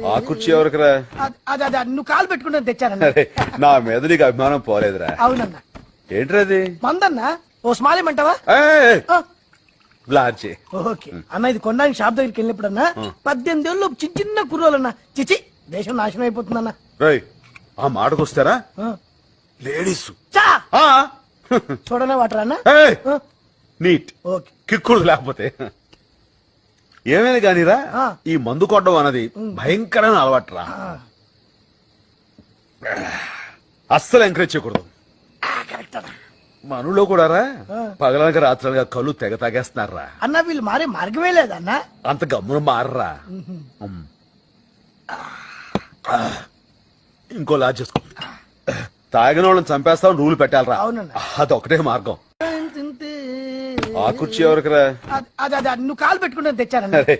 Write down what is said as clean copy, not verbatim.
ఆ కుర్చీ ఎవరికిరా? అదే నువ్వు కాలు పెట్టుకుంటే తెచ్చానన్న. అరే, నా మీద నీకు అభిమానం పోలేదురా. అవునన్నా. ఏంట్రది? మందన్నా ఓ స్మాలేమంటావా? లార్జీ. ఓకే అన్న, ఇది కొనడానికి షాప్ దగ్గరికి వెళ్ళినప్పుడు అన్న 18 ఏళ్ళు చిన్న చిన్న కుర్రోలన్నా చిచి దేశం నాశనం అయిపోతుందన్న. రేయ్, ఆ మాటకొస్తారా లేడీస్ చూడనే వాటరా అన్న. నీట్ ఓకే కిక్కుడు లేకపోతే ఏమైనా కానీరా, ఈ మందు కొట్టడం అన్నది భయంకరమైన అలవాటురా. అస్సలు ఎంకరేజ్ చేయకూడదు. మనలో కూడా రా పగలనక రాత్రలుగా కళ్ళు తెగ తాగేస్తున్నారా అన్న. వీళ్ళు మారే మార్గమే లేదన్న. అంత గమ్మున మారరా. ఇంకో లాజ్ చేసుకో. తాగిన వాళ్ళని చంపేస్తామని రూల్ పెట్టాలరా. అదొకటే మార్గం. ఆ కుర్చీ ఎవరికిరా? అదే నువ్వు కాలు పెట్టుకుంటే తెచ్చానన్న. అరే,